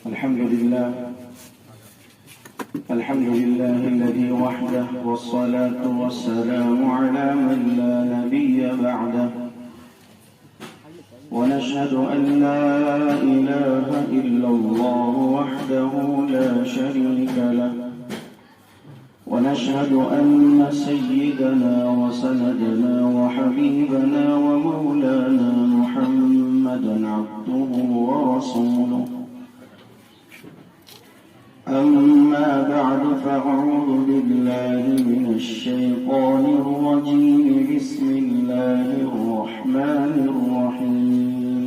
الحمد لله الذي وحده والصلاة والسلام على من لا نبي بعده ونشهد أن لا إله إلا الله وحده لا شريك له ونشهد أن سيدنا وسندنا وحبيبنا ومولانا محمدا عبده ورسوله أما بعد فأعوذ بالله من الشيطان الرجيم بسم الله الرحمن الرحيم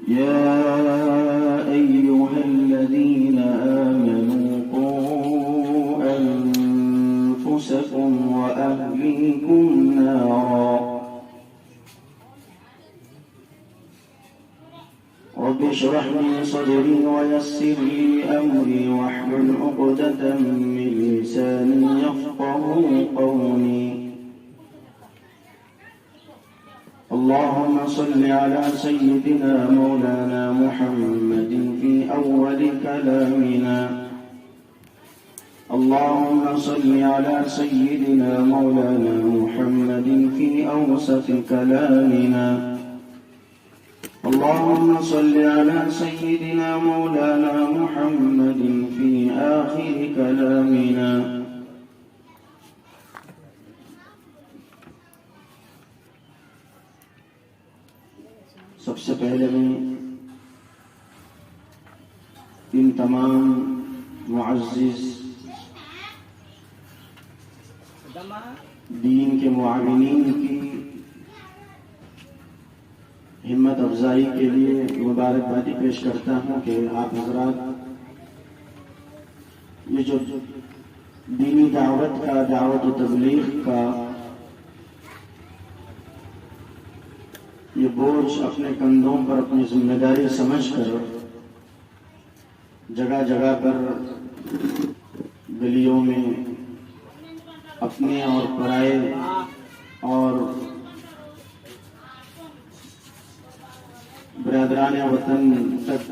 يا أيها الذين آمنوا قوا أنفسكم وأهليكم نارا رب اشرح لي صدري ويسر لي أمري واحلل عقدة من لساني يفقهوا قولي اللهم صل على سيدنا مولانا محمد في أول كلامنا اللهم صل على سيدنا مولانا محمد في أوسط كلامنا اللهم صل على سيدنا مولانا محمد في آخر كلامنا سب سے پہلے میں ان تمام معزز دین کے معاونین کی ہمت افزائی کے لیے مبارکبادی پیش کرتا ہوں کہ آپ حضرات یہ جو دینی دعوت و تبلیغ کا یہ بوجھ اپنے کندھوں پر اپنی ذمہ داری سمجھ کر جگہ جگہ پر گلیوں میں اپنے اور پرائے اور برادران وطن تک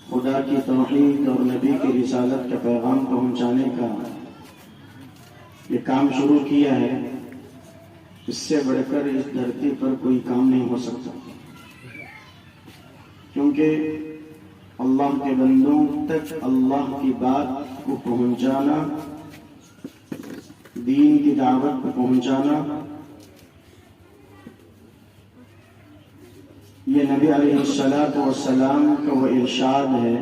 خدا کی توحید اور نبی کی رسالت کا پیغام پہنچانے کا یہ کام شروع کیا ہے، اس سے بڑھ کر اس دھرتی پر کوئی کام نہیں ہو سکتا، کیونکہ اللہ کے بندوں تک اللہ کی بات کو پہنچانا، دین کی دعوت کو پہنچانا، یہ نبی علیہ السلام کا وہ ارشاد ہے۔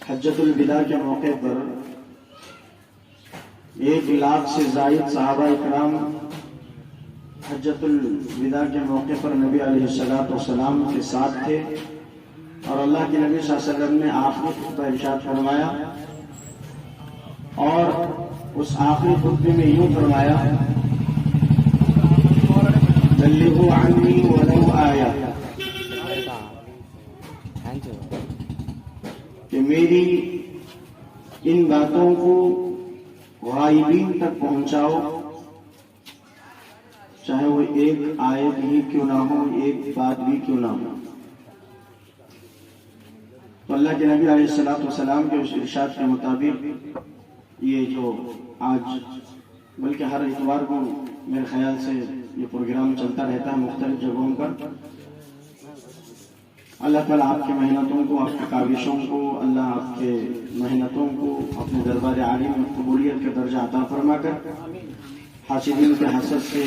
حجۃ الوداع کے موقع پر 1,00,000 سے زائد صحابہ اکرام حجۃ الوداع کے موقع پر نبی علیہ السلام کے ساتھ تھے، اور اللہ کے نبی صلی اللہ علیہ وسلم نے آخری خطبہ ارشاد فرمایا، اور اس آخری خطبے میں یوں فرمایا، بلغوا عنی ولو آیہ، کہ میری ان باتوں کو غائبین تک پہنچاؤ، چاہے وہ ایک آیت ہی کیوں نہ ہو، ایک بات بھی کیوں نہ ہو۔ تو اللہ کے نبی علیہ السلام کے اس ارشاد کے مطابق یہ جو آج بلکہ ہر اتوار کو میرے خیال سے یہ پروگرام چلتا رہتا ہے مختلف جگہوں پر، اللہ تعالیٰ آپ کی محنتوں کو، آپ کی کاوشوں کو، اللہ آپ کے محنتوں کو اپنے دربار عالی میں قبولیت کا درجہ عطا فرما کر حاسدین کے حسد سے،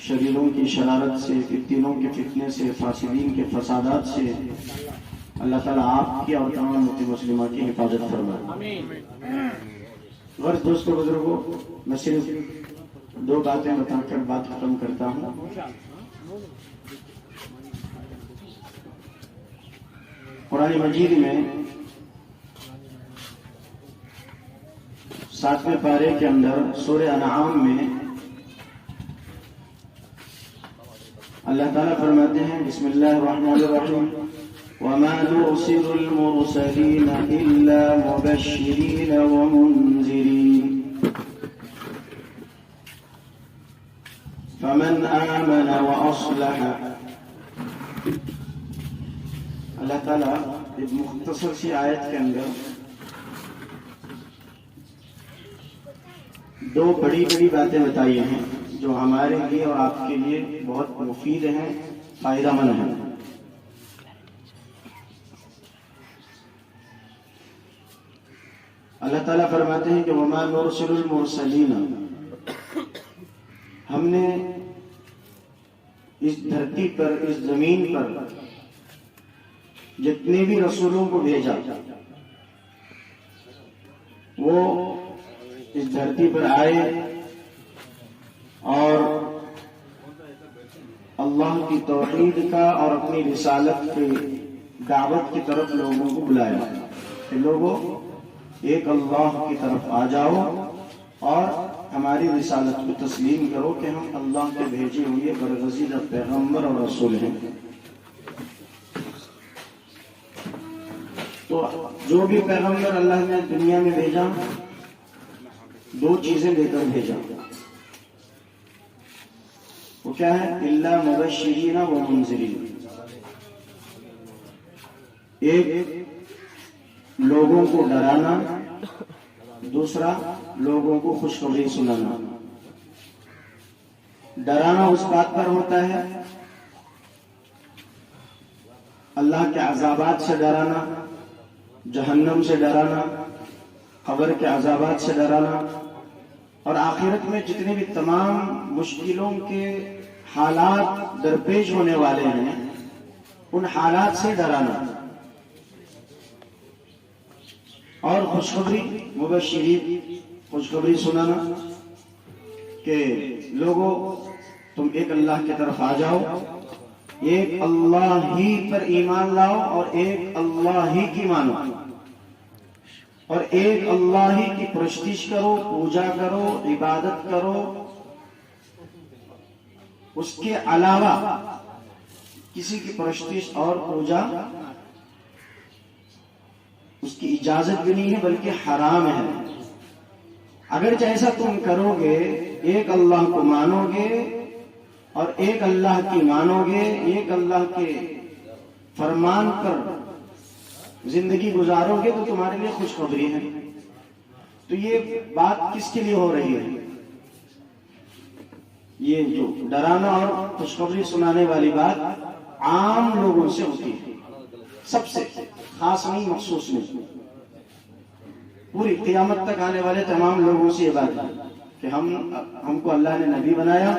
شریروں کی شرارت سے، فتنوں کے فتنے سے، فاسدین کے فسادات سے اللہ تعالیٰ آپ کی اور تمام امت مسلمہ کی حفاظت فرمائے۔ غرض دوستوں بزرگوں، میں صرف 2 باتیں بتا کر بات ختم کرتا ہوں۔ قرآن مجید میں 7ویں پارے کے اندر سورہ انعام میں اللہ تعالیٰ فرماتے ہیں، بسم اللہ الرحمن الرحیم، وَمَا نُرْسِلُ الْمُرْسَلِينَ إِلَّا مُبَشِّرِينَ وَمُنذِرِينَ فمن آمن وأصلح. اللہ تعالیٰ ایک مختصر سی آیت کے اندر دو بڑی بڑی باتیں بتائی ہیں جو ہمارے لیے اور آپ کے لیے بہت مفید ہیں، فائدہ مند ہیں. اللہ تعالیٰ فرماتے ہیں کہ وما نرسل المرسلین، ہم نے اس دھرتی پر، اس زمین پر جتنے بھی رسولوں کو بھیجا وہ اس دھرتی پر آئے اور اللہ کی توحید کا اور اپنی رسالت کی دعوت کی طرف لوگوں کو بلایا کہ لوگوں ایک اللہ کی طرف آ جاؤ اور ہماری رسالت کو تسلیم کرو کہ ہم اللہ کے بھیجے ہوئے برگزیدہ پیغمبر اور رسول ہیں. تو جو بھی پیغمبر اللہ نے دنیا میں بھیجا دو چیزیں لے کر بھیجا. وہ کیا ہے؟ الا مبشرین و منذرین. ایک لوگوں کو ڈرانا، دوسرا لوگوں کو خوشخبری سنانا. ڈرانا اس بات پر ہوتا ہے اللہ کے عذابات سے ڈرانا، جہنم سے ڈرانا، قبر کے عذابات سے ڈرانا، اور آخرت میں جتنے بھی تمام مشکلوں کے حالات درپیش ہونے والے ہیں ان حالات سے ڈرانا. اور خوشخبری، مبشرین، خوشخبری سنانا کہ لوگوں تم ایک اللہ کی طرف آ جاؤ، ایک اللہ ہی پر ایمان لاؤ اور ایک اللہ ہی کی مانو اور ایک اللہ ہی کی پرستش کرو، پوجا کرو، عبادت کرو. اس کے علاوہ کسی کی پرستش اور پوجا اس کی اجازت بھی نہیں ہے بلکہ حرام ہے. اگر جیسا تم کرو گے، ایک اللہ کو مانو گے اور ایک اللہ کی مانو گے، ایک اللہ کے فرمان پر زندگی گزارو گے تو تمہارے لیے خوشخبری ہے. تو یہ بات کس کے لیے ہو رہی ہے؟ یہ جو ڈرانا اور خوشخبری سنانے والی بات عام لوگوں سے ہوتی ہے، سب سے، خاص نہیں، مخصوص نہیں. پوری قیامت تک آنے والے تمام لوگوں سے یہ بات ہے کہ ہم کو اللہ نے نبی بنایا،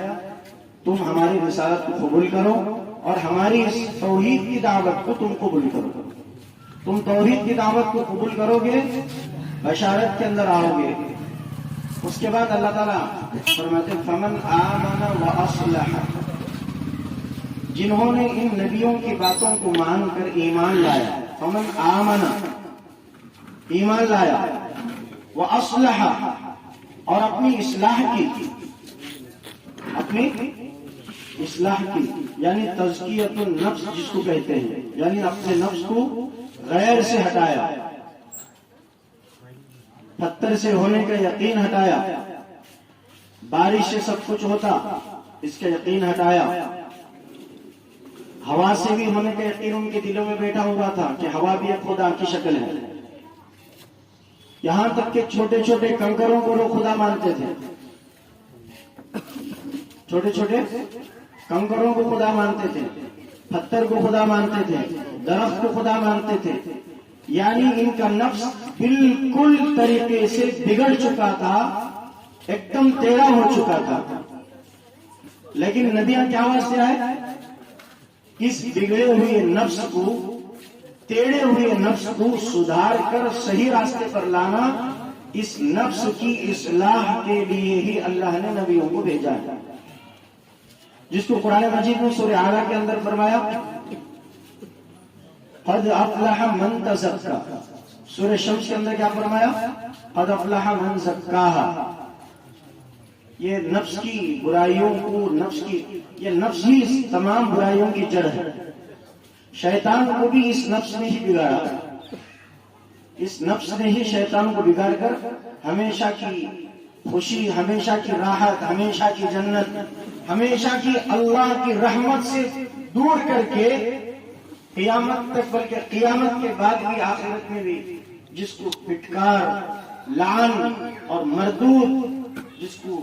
تم ہماری رسالت کو قبول کرو اور ہماری اس توحید کی دعوت کو تم قبول کرو. تم توحید کی دعوت کو قبول کرو گے، بشارت کے اندر آؤ گے. اس کے بعد اللہ تعالیٰ فرماتے ہیں فمن آمن واصلح، جنہوں نے ان نبیوں کی باتوں کو مان کر ایمان لایا. فمن آمن، ایمان لایا، واصلح، اور اپنی اصلاح کی، اپنی اصلاح کی یعنی تزکیۃ النفس جس کو کہتے ہیں، یعنی اپنے نفس کو غیر سے ہٹایا، پتھر سے ہونے کا یقین ہٹایا، بارش سے سب کچھ ہوتا اس کا یقین ہٹایا، ہوا سے بھی ہونے کا یقین ان کے دلوں میں بیٹھا ہوا تھا کہ ہوا بھی ایک خدا کی شکل ہے. یہاں تک کہ چھوٹے چھوٹے کنکروں کو لوگ خدا مانتے تھے، چھوٹے چھوٹے کنکروں کو خدا مانتے تھے، پتھر کو خدا مانتے تھے، درخت کو خدا مانتے تھے. یعنی ان کا نفس بالکل طریقے سے بگڑ چکا تھا، ایک دم ٹیڑھا ہو چکا تھا. لیکن نبیاں کیا واسطے آئے؟ اس بگڑے ہوئے نفس کو، ٹیڑھے ہوئے نفس کو سدھار کر صحیح راستے پر لانا. اس نفس کی اصلاح کے لیے ہی اللہ نے نبیوں کو بھیجا ہے، جس کو قرآن مجید میں سورہ اعلیٰ کے اندر فرمایا قد افلح من تزکا. سورہ شمس کے اندر کیا فرمایا؟ قد افلح من زکاہا. یہ نفس کی برائیوں کو، یہ نفس ہی تمام برائیوں کی جڑ ہے. شیطان کو بھی اس نفس نے ہی بگاڑا، اس نفس نے ہی شیطان کو بگاڑ کر ہمیشہ کی خوشی، ہمیشہ کی راحت، ہمیشہ کی جنت، ہمیشہ کی اللہ کی رحمت سے دور کر کے قیامت تک، بلکہ قیامت کے بعد بھی، آخرت میں بھی جس کو پھٹکار، لعن اور مردود، جس کو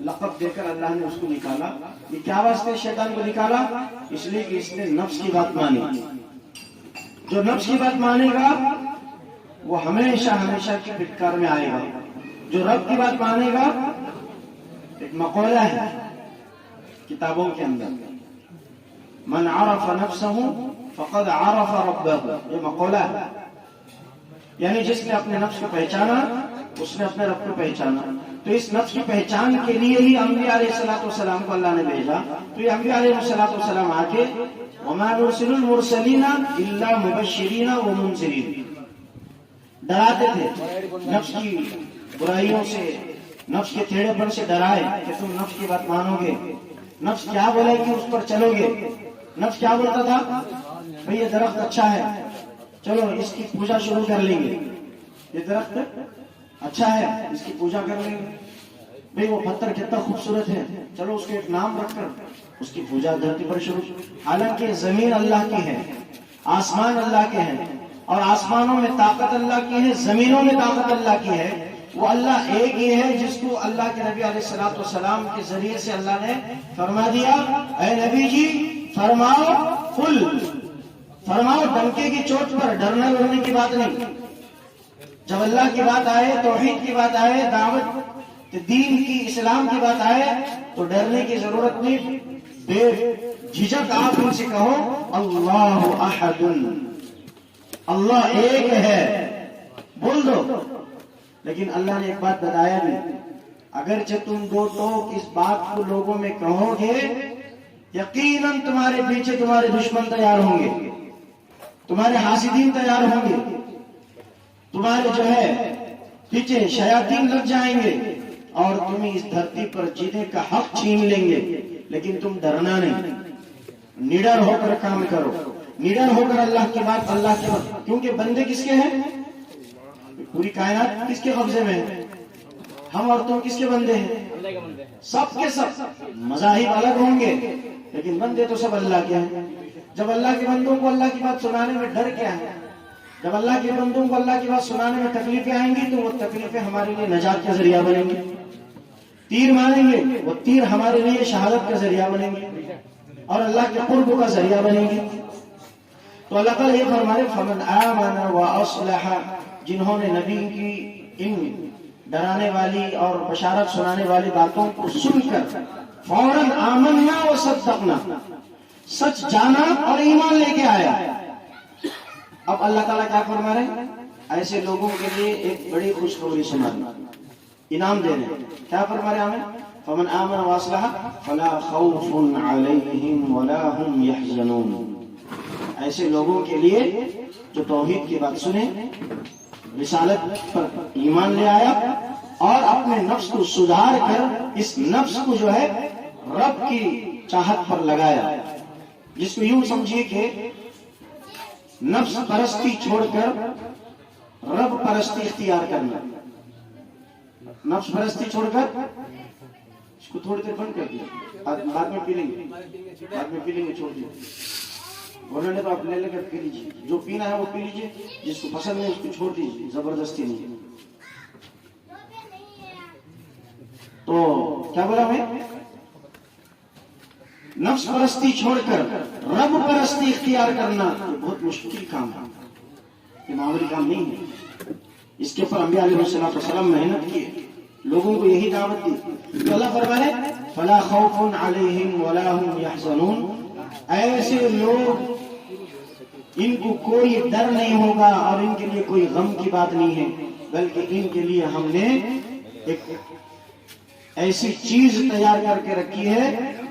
لقب دے کر اللہ نے اس کو نکالا. یہ کیا واسطے شیطان کو نکالا؟ اس لیے کہ اس نے نفس کی بات مانی. جو نفس کی بات مانے گا وہ ہمیشہ ہمیشہ کی پھٹکار میں آئے گا. جو رب کی بات مانے گا، ایک مقولہ ہے کتابوں کے اندر، من عرف نفسه فقد عرف ربه، یہ مقولہ ہے. یعنی جس نے اپنے نفس کو پہچانا اس نے اپنے رب کو پہچانا. تو اس نفس کی پہچان کے لیے ہی انبیاء علیہ الصلوۃ والسلام کو اللہ نے بھیجا. تو یہ انبیاء علیہ الصلوۃ والسلام آ کے وما نرسل المرسلین الا مبشرین ومنذرین، ڈراتے تھے نفس کی برائیوں سے، نفس کے ٹیڑھے پن سے ڈرائے کہ تم نفس کی بات مانو گے، نفس کیا بولے کہ اس پر چلو گے. نفس کیا بولتا تھا؟ بھئی یہ درخت اچھا ہے، چلو اس کی پوجا شروع کر لیں گے. یہ درخت اچھا ہے، اس کی پوجا کر لیں گے. بھئی وہ پتھر کتنا خوبصورت ہے، چلو اس کو ایک نام رکھ کر اس کی پوجا دھرتی پر شروع. حالانکہ زمین اللہ کی ہے، آسمان اللہ کے ہیں، اور آسمانوں میں طاقت اللہ کی ہے، زمینوں میں طاقت اللہ کی ہے. وہ اللہ ایک ہی ہے جس کو اللہ کے نبی علیہ الصلوۃ والسلام کے ذریعے سے اللہ نے فرما دیا، اے نبی جی فرماؤ، قل فرماؤ، ڈنکے کی چوٹ پر، ڈرنے ورنے کی بات نہیں. جب اللہ کی بات آئے، توحید کی بات آئے، دعوت دین کی، اسلام کی بات آئے تو ڈرنے کی ضرورت نہیں. بے جھجک آپ ان سے کہو اللہ احد، اللہ ایک ہے، بول دو. لیکن اللہ نے ایک بات بتایا بھی، اگرچہ تم دو ٹوک اس بات کو لوگوں میں کہو گے، یقیناً تمہارے پیچھے تمہارے دشمن تیار ہوں گے، تمہارے حاسدین تیار ہوں گے، تمہارے جو ہے پیچھے شیاطین لگ جائیں گے اور تمہیں اس دھرتی پر جینے کا حق چھین لیں گے. لیکن تم ڈرنا نہیں، نڈر ہو کر کام کرو، نڈر ہو کر اللہ کی بات، اللہ کے بات. کیونکہ بندے کس کے ہیں؟ پوری کائنات کس کے قبضے میں ہے؟ ہم اور تم کس کے بندے ہیں؟ سب کے سب. مذاہب الگ ہوں گے لیکن بندے تو سب اللہ کے ہیں. جب اللہ کے بندوں کو اللہ کی بات سنانے میں ڈر کیا ہے؟ جب اللہ کے بندوں کو اللہ کی بات سنانے میں تکلیفیں آئیں گی تو وہ تکلیفیں ہمارے لیے نجات کا ذریعہ بنیں گی. تیر ماریں گے، وہ تیر ہمارے لیے شہادت کا ذریعہ بنیں گے اور اللہ کے قرب کا ذریعہ بنیں گے. تو اللہ تعالیٰ یہ فرمائے فمن آمن واصلح، جنہوں نے نبی کی ان ڈرانے والی اور بشارت سنانے والی باتوں کو سن کر فوراً آمنا وصدقنا، سچ جانا اور ایمان لے کے آیا. اب اللہ تعالیٰ کیا فرما رہے ہیں؟ ایسے لوگوں کے لیے ایک بڑی خوشخبری سنانا، انعام دے رہے ہیں. کیا فرما رہے ہیں ہمیں؟ فمن آمن واصلح فلا خوف علیہم ولا هم يحزنون. ایسے لوگوں کے لیے جو توحید کی بات سنے، رسالت پر ایمان لے آیا اور اپنے نفس کو سدھار کر اس نفس کو جو ہے رب کی چاہت پر لگایا، جس کو یوں سمجھیے کہ نفس پرستی چھوڑ کر رب پرستی اختیار کرنا. نفس پرستی چھوڑ کر اس کو تھوڑی دیر بند کر دیا، بعد میں پی لیں گے، بعد میں پی لیں گے، چھوڑ دیا. گورنمنٹ تو آپ لے لے کر پی لیجیے، جو پینا ہے وہ پی لیجیے، جس کو پسند نہیں اس کو چھوڑ دیجیے، زبردستی نہیں. تو کیا بولا میں؟ نفس پرستی چھوڑ کر رب پرستی اختیار کرنا یہ بہت مشکل کام ہے، یہ معمولی کام نہیں ہے. اس کے اوپر انبیاء علیہ السلام محنت کی، لوگوں کو یہی دعوت دی. تو اللہ فرمائے فلا خوف علیہم ولا هم يحزنون، ایسے لوگ ان کو کوئی ڈر نہیں ہوگا اور ان کے لیے کوئی غم کی بات نہیں ہے، بلکہ ان کے لیے ہم نے ایک ایسی چیز تیار کر کے رکھی ہے،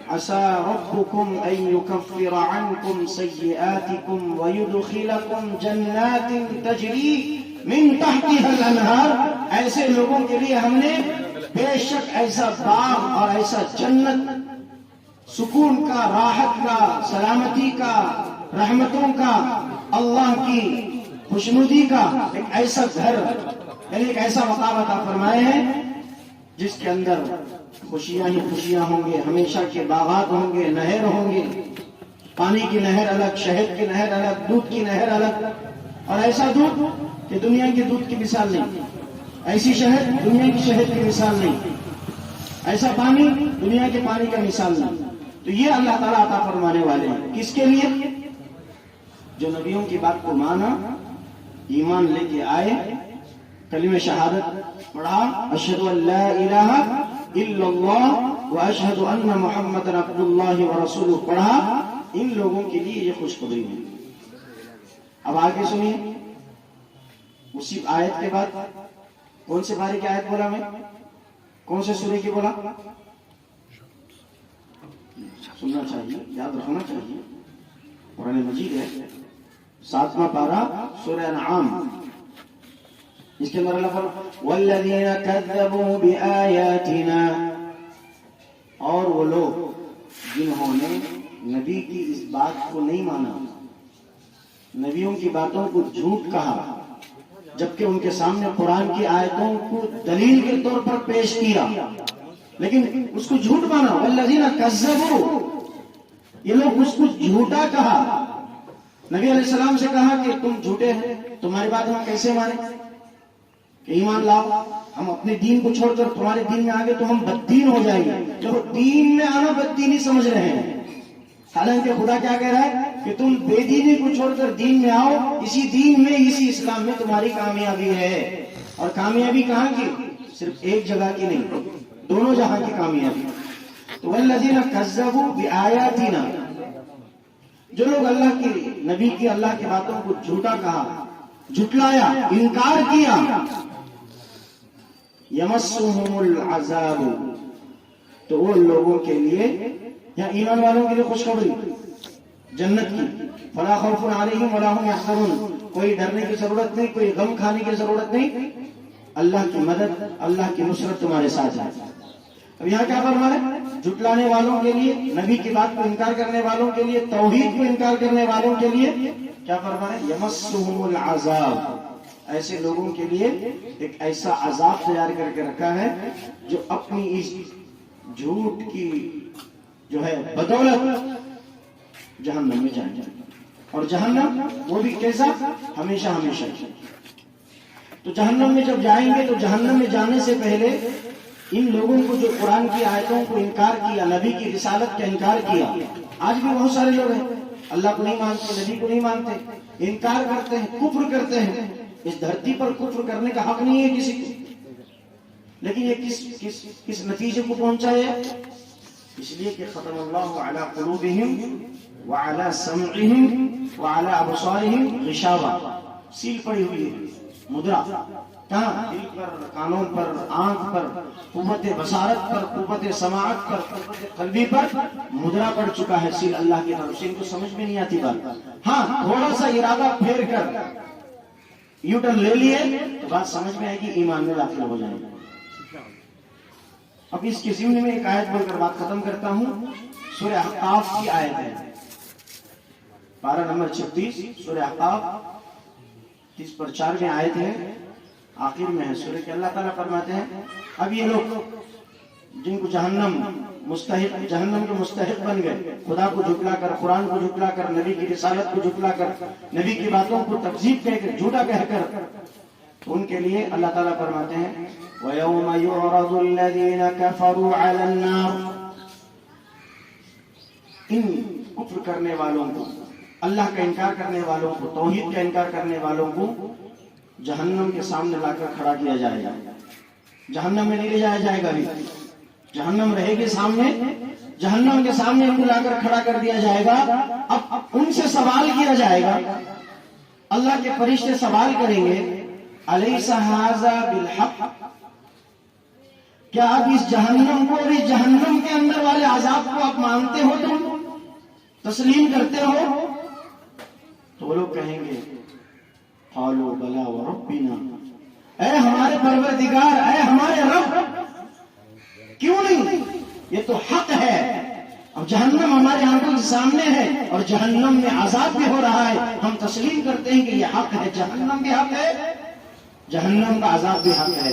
عسى ربكم ان يكفر عنكم سيئاتكم ويدخلكم جنات تجري من تحتها الانهار. ایسے لوگوں کے لیے ہم نے بے شک ایسا باغ اور ایسا جنت، سکون کا، راحت کا، سلامتی کا، رحمتوں کا، اللہ کی خوشنودی کا ایک ایسا گھر، یعنی ایک ایسا مقام عطا فرمائے ہیں جس کے اندر خوشیاں ہی خوشیاں ہوں گے، ہمیشہ کے باغات ہوں گے، نہر ہوں گے، پانی کی نہر الگ، شہد کی نہر الگ، دودھ کی نہر الگ، اور ایسا دودھ کہ دنیا کے دودھ کی مثال نہیں، ایسی شہد دنیا کی شہد کی مثال نہیں، ایسا پانی دنیا کے پانی کا مثال نہیں۔ تو یہ اللہ تعالیٰ عطا فرمانے والے ہیں کس کے لیے؟ جو نبیوں کی بات کو مانا، ایمان لے کے آئے، کلمہ شہادت پڑھا، اشہد ان لا الہ الا اللہ واشہد ان محمد عبد اللہ ورسولہ پڑھا، ان لوگوں کے لیے یہ خوشخبری ہے۔ اب آگے سنیے، اسی آیت کے بعد کون سے بارے کی آیت بولا میں؟ کون سے سورے کی بولا؟ سننا چاہیے، یاد رکھنا چاہیے، قرآن مجید ہے، 7واں پارہ سورہ انعام، اس کے اندر اللہ فرماتا ہے والذین کذبوا بآیاتنا، اور وہ لوگ جنہوں نے نبی کی اس بات کو نہیں مانا، نبیوں کی باتوں کو جھوٹ کہا، جبکہ ان کے سامنے قرآن کی آیتوں کو دلیل کے طور پر پیش کیا، لیکن اس کو جھوٹ مانا۔ والذین کذبوا، یہ لوگ اس کو جھوٹا کہا، نبی علیہ السلام سے کہا کہ تم جھوٹے ہیں، تمہاری بات ہم کیسے مانیں، کہ ایمان لاؤ، ہم اپنے دین کو چھوڑ کر تمہارے دین میں آگے تو ہم بددین ہو جائیں گے۔ جو دین میں آنا بددینی سمجھ رہے ہیں، حالانکہ خدا کیا کہہ رہا ہے کہ تم بے دینی کو چھوڑ کر دین میں آؤ، اسی دین میں، اسی اسلام میں تمہاری کامیابی ہے۔ اور کامیابی کہاں کی؟ صرف ایک جگہ کی نہیں، دونوں جہاں کی کامیابی۔ تو والذین کذبوا بآیاتنا، جو لوگ اللہ کی، نبی کی، اللہ کی باتوں کو جھوٹا کہا، جھٹلایا، انکار کیا، یمسہم العذاب، تو وہ لوگوں کے لیے، یا ایمان والوں کے لیے خوشخبری جنت کی، فلا خوف علیہم ولا هم یحزنون، کوئی ڈرنے کی ضرورت نہیں، کوئی غم کھانے کی ضرورت نہیں، اللہ کی مدد، اللہ کی نصرت تمہارے ساتھ ہے۔ اب یہاں کیا فرما رہے ہیں؟ جھٹلانے والوں کے لیے، نبی کی بات کو انکار کرنے والوں کے لیے، توحید کو انکار کرنے والوں کے لیے کیا فرما رہے ہیں؟ یمسہم العذاب، ایسے لوگوں کے لیے ایک ایسا عذاب تیار کر کے رکھا ہے جو اپنی اس جھوٹ کی جو ہے بدولت جہنم میں جائیں گے، اور جہنم وہ بھی کیسا؟ ہمیشہ ہمیشہ۔ تو جہنم میں جب جائیں گے تو جہنم میں جانے سے پہلے ان لوگوں کو جو قرآن کی آیتوں کو انکار کیا، نبی کی رسالت کا انکار کیا، آج بھی بہت سارے لوگ ہیں اللہ کو نہیں مانتے، نبی کو نہیں مانتے، انکار کرتے ہیں، کفر کرتے ہیں۔ اس دھرتی پر کفر کرنے کا حق نہیں ہے کسی کو، لیکن یہ کس نتیجے کو پہنچا ہے؟ اس لیے کہ ختم اللہ علی قلوبہم وعلی سمعہم وعلی ابصارہم غشاوہ، سیل پڑی ہوئی ہے، مدرا، کہاں؟ دل پر، کانوں پر، آنکھ پر، قوت بصارت پر، قوت سماعت پر، قوت قلبی پر مدرا پڑ چکا ہے، سیل اللہ کی طرف سے۔ ان کو سمجھ میں نہیں آتی بات، ہاں تھوڑا سا ارادہ پھیر کر یو ٹرن لے لیے تو بات سمجھ میں آئے گی، ایمان میں داخل ہو جائے گا۔ اب اس کے ضمن میں ایک آیت بول کر بات ختم کرتا ہوں، سورہ احقاف کی آیت ہے، پارہ نمبر 36 سورہ احقاف 30/4 میں آیت ہے، آخر میں ہے سورہ کے۔ اللہ تعالیٰ فرماتے ہیں اب یہ لوگ جن کو جہنم کے مستحق بن گئے، خدا کو جھٹلا کر، قرآن کو جھٹلا کر، نبی کی رسالت کو جھٹلا کر، نبی کی باتوں کو تکذیب کہہ کر، جھوٹا کہہ کر، ان کے لیے اللہ تعالیٰ فرماتے ہیں وَيَوْمَ يُعْرَضُ الَّذِينَ كَفَرُوا عَلَى النَّارِ، ان کفر کرنے والوں کو، اللہ کا انکار کرنے والوں کو، توحید کا انکار کرنے والوں کو جہنم کے سامنے لا کر کھڑا کیا جائے گا۔ جہنم میں نہیں لے جایا جائے گا، ابھی جہنم رہے گی سامنے، جہنم کے سامنے ان کو لا کر کھڑا کر دیا جائے گا۔ اب ان سے سوال کیا جائے گا، اللہ کے فرشتے سوال کریں گے الیس ھذا بالحق، کیا اب اس جہنم کو اور اس جہنم کے اندر والے عذاب کو آپ مانتے ہو، تم تسلیم کرتے ہو؟ تو وہ لوگ کہیں گے قالوا بلا وربنا، اے ہمارے پروردگار، اے ہمارے رب، کیوں نہیں، یہ تو حق ہے۔ اب جہنم ہمارے آنکھوں کے سامنے ہے اور جہنم میں عذاب بھی ہو رہا ہے، ہم تسلیم کرتے ہیں کہ یہ حق ہے، جہنم بھی حق ہے، جہنم کا عذاب بھی حق ہے۔